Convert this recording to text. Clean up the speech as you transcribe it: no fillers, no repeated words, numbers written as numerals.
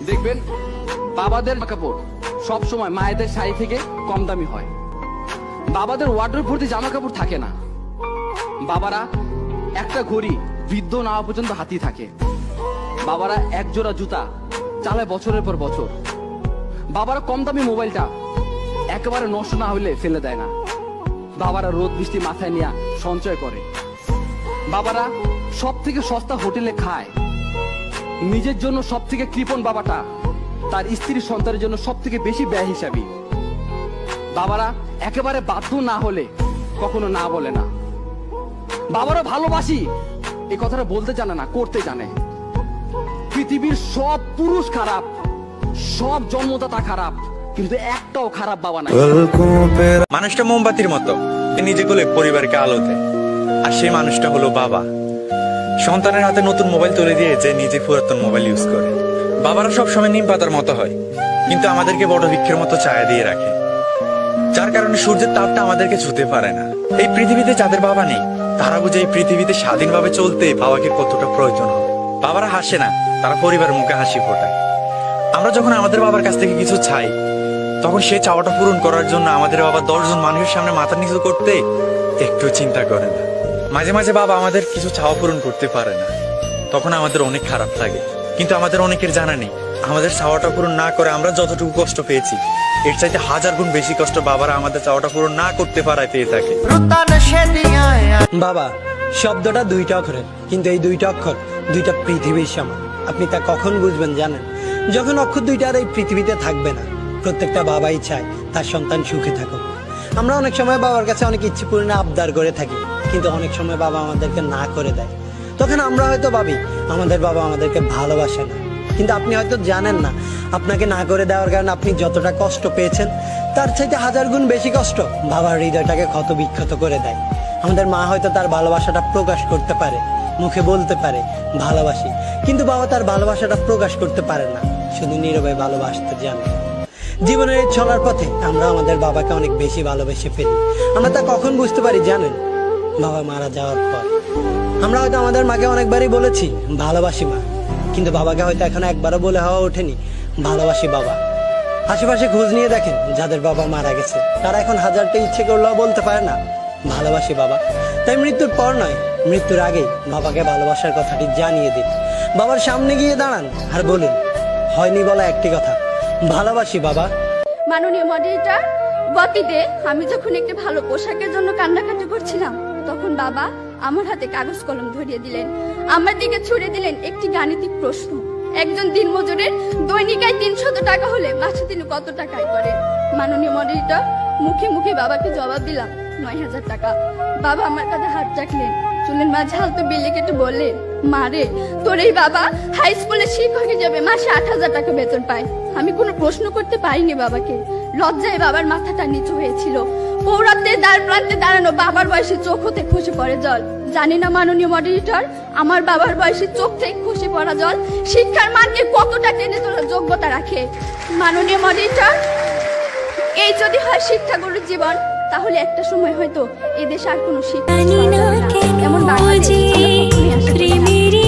দেখবেন বাবাদের কাপড় সব সময় মায়েদের শাড়ি থেকে কম দামি হয়। বাবাদের ওয়ার্ডরোব ভর্তি জামা কাপড় থাকে না। বাবারা একটা ঘড়ি বৃদ্ধ না হওয়া পর্যন্ত হাতি থাকে। বাবারা এক জোড়া জুতা চালায় বছরের পর বছর। বাবারা কম দামি মোবাইলটা একেবারে নষ্ট না হইলে ফেলে দেয় না। বাবারা রোদ বৃষ্টি মাথায় নিয়ে সঞ্চয় করে। বাবারা সব থেকে সস্তা হোটেলে খায়। নিজের জন্য সব থেকে কৃপণ বাবাটা তার স্ত্রীর সন্তানের জন্য সব থেকে বেশি ব্যয় হিসাবী। বাবারা একেবারে বাধ্য না হলে কখনো না বলে না। বাবারা ভালোবাসি এই কথাটা বলতে জানে না, করতে জানে। পৃথিবীর সব পুরুষ খারাপ, সব জন্মদাতা খারাপ, কিন্তু একটাও খারাপ বাবা নাই। মানুষটা মোমবাতির মতো, নিজে কোলে পরিবারকে আলো দেয়। আর সেই মানুষটা হলো বাবা। সন্তানের হাতে নতুন মোবাইল তুলে দিয়ে যে নিজে পুরাতন মোবাইল ইউজ করে। বাবারা সব সময় নিম পাতার মতো হয়, কিন্তু আমাদেরকে বড় বৃক্ষের মতো ছায়া দিয়ে রাখে, যার কারণে সূর্যের তাপটা আমাদেরকে ছুঁতে পারে না। এই পৃথিবীতে যাদের বাবা নেই তারা বুঝে এই পৃথিবীতে স্বাধীনভাবে চলতে বাবাকে কতটা প্রয়োজন হবে। বাবারা হাসে না, তারা পরিবারের মুখে হাসি ফোটায়। আমরা যখন আমাদের বাবার কাছ থেকে কিছু চাই, তখন সে চাওয়াটা পূরণ করার জন্য আমাদের বাবা 10 জন মানুষের সামনে মাথা নিচু করতে একটু চিন্তা করে না। মাঝে মাঝে বাবা আমাদের কিছু চাওয়া পূরণ করতে পারে না, তখন আমাদের অনেক খারাপ লাগে। কিন্তু আমাদের অনেকের জানা নেই, আমাদের চাওয়াটা পূরণ না করে আমরা যতটুকু কষ্ট পেয়েছি, এর চাইতে 1000 গুণ বেশি কষ্ট বাবারা আমাদের চাওয়াটা পূরণ না করতে পারায় পেয়ে থাকে। বাবা শব্দটা 2টা অক্ষরের, কিন্তু এই 2টা অক্ষর 2টা পৃথিবীর সমান। আপনি তা কখন বুঝবেন জানেন? যখন অক্ষর 2টা আর এই পৃথিবীতে থাকবে না। প্রত্যেকটা বাবাই চায় তার সন্তান সুখে থাকুক। আমরা অনেক সময় বাবার কাছে অনেক ইচ্ছে পূর্ণ আবদার করে থাকি, কিন্তু অনেক সময় বাবা আমাদেরকে না করে দেয়। তখন আমরা হয়তো ভাবি আমাদের বাবা আমাদেরকে ভালোবাসে না, কিন্তু আপনি হয়তো জানেন না আপনাকে না করে দেওয়ার কারণে আপনি যতটা কষ্ট পেয়েছেন তার চাইতে 1000 গুণ বেশি কষ্ট বাবার হৃদয়টাকে ক্ষত বিক্ষত করে দেয়। আমাদের মা হয়তো তার ভালোবাসাটা প্রকাশ করতে পারে, মুখে বলতে পারে ভালোবাসি, কিন্তু বাবা তার ভালোবাসাটা প্রকাশ করতে পারে না, শুধু নীরবে ভালোবাসতে জানে। জীবনের এই চলার পথে আমরা আমাদের বাবাকে অনেক বেশি ভালোবেসে ফেলি। আমরা তা কখন বুঝতে পারি জানেন? বাবা মারা যাওয়ার পর। আমরা হয়তো আমাদের মাকে অনেকবারই বলেছি ভালোবাসি মা, কিন্তু বাবাকে হয়তো এখন একবারও বলে হওয়া ওঠেনি ভালোবাসি বাবা। আশেপাশে খোঁজ নিয়ে দেখেন যাদের বাবা মারা গেছে, তারা এখন 1000টা ইচ্ছে করলেও বলতে পারে না ভালোবাসি বাবা। তাই মৃত্যুর পর নয়, মৃত্যুর আগেই বাবাকে ভালোবাসার কথাটি জানিয়ে দিন। বাবার সামনে গিয়ে দাঁড়ান আর বলুন, হয়নি বলা একটি কথা, ভালোবাসি বাবা। মাননীয় মডারেটর, গতিতে আমি যখন একটি ভালো পোশাকের জন্য কান্নাকাটি করছিলাম, তখন বাবা আমার হাতে কাগজ কলম ধরিয়ে দিলেন, আমার দিকে ছুড়ে দিলেন একটি গাণিতিক প্রশ্ন। একজন দিনমজুরের দৈনিক আয় 300 টাকা হলে মাসে তিনি কত টাকা আয় করেন? মাননীয় মডারেটর, মুখে মুখে বাবাকে জবাব দিলাম 9000 টাকা। বাবা আমার কাঁধে হাত রাখলেন, চুলের মাঝে হালতো বিলে কেটে বললেন, মারে তোর এই বাবা হাই স্কুলের শিক্ষক হিসেবে মাসে 8000 টাকা বেতন পায়। আমি কোনো প্রশ্ন করতে পারিনি বাবাকে, লজ্জায় বাবার মাথাটা নিচু হয়েছিল। পৌরত্বের দ্বার প্রান্তে দাঁড়ানো বাবার বয়সে চোখ হতে খসে পড়ে জল। জানি না মাননীয় মডারেটর, আমার বাবার বয়সে চোখ থেকে খসে পড়া জল শিক্ষার মানকে কতটা টেনে তোলার যোগ্যতা রাখে। মাননীয় মডারেটর, এই যদি হয় শিক্ষাগুরুর জীবন, তাহলে একটা সময় হয়তো এদেশে আর কোনো শিক্ষা এমন বাংলাদেশ